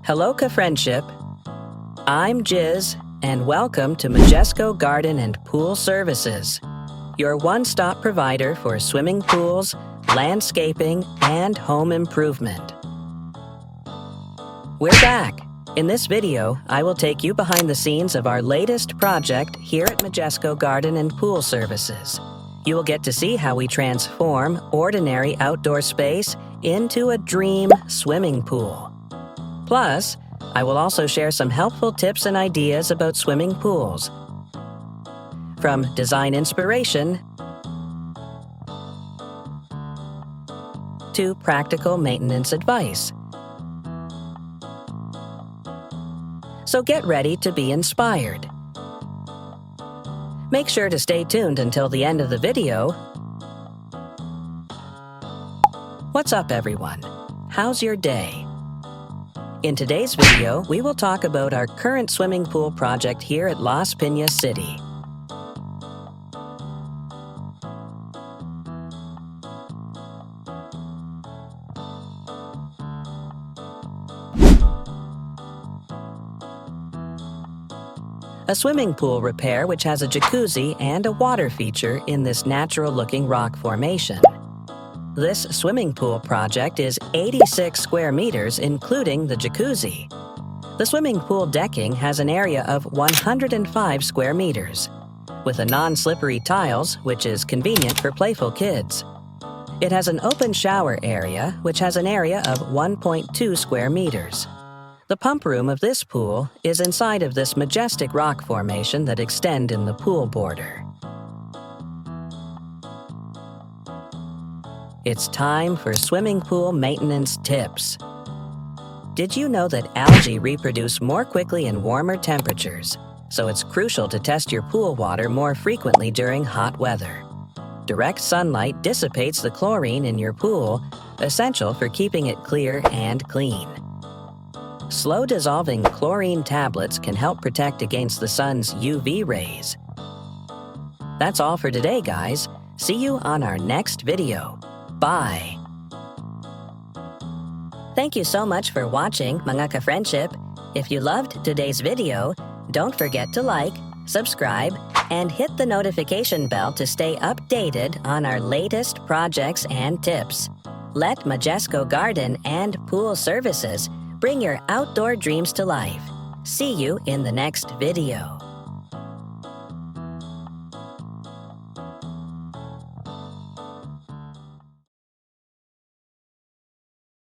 Hello, Friendship. I'm Jiz, and welcome to Magesco Garden and Pool Services, your one-stop provider for swimming pools, landscaping, and home improvement. We're back. In this video, I will take you behind the scenes of our latest project here at Magesco Garden and Pool Services. You will get to see how we transform ordinary outdoor space into a dream swimming pool. Plus, I will also share some helpful tips and ideas about swimming pools, from design inspiration to practical maintenance advice. So get ready to be inspired. Make sure to stay tuned until the end of the video. What's up, everyone? How's your day? In today's video, we will talk about our current swimming pool project here at Laspinas City. A swimming pool repair which has a jacuzzi and a water feature in this natural-looking rock formation. This swimming pool project is 86 square meters, including the jacuzzi. The swimming pool decking has an area of 105 square meters, with a non-slippery tiles, which is convenient for playful kids. It has an open shower area, which has an area of 1.2 square meters. The pump room of this pool is inside of this majestic rock formation that extend in the pool border. It's time for swimming pool maintenance tips. Did you know that algae reproduce more quickly in warmer temperatures, so it's crucial to test your pool water more frequently during hot weather? Direct sunlight dissipates the chlorine in your pool, essential for keeping it clear and clean. Slow-dissolving chlorine tablets can help protect against the sun's UV rays. That's all for today, guys. See you on our next video. Bye! Thank you so much for watching, mga ka-friendship. If you loved today's video, don't forget to like, subscribe, and hit the notification bell to stay updated on our latest projects and tips. Let Magesco Garden and Pool Services bring your outdoor dreams to life. See you in the next video.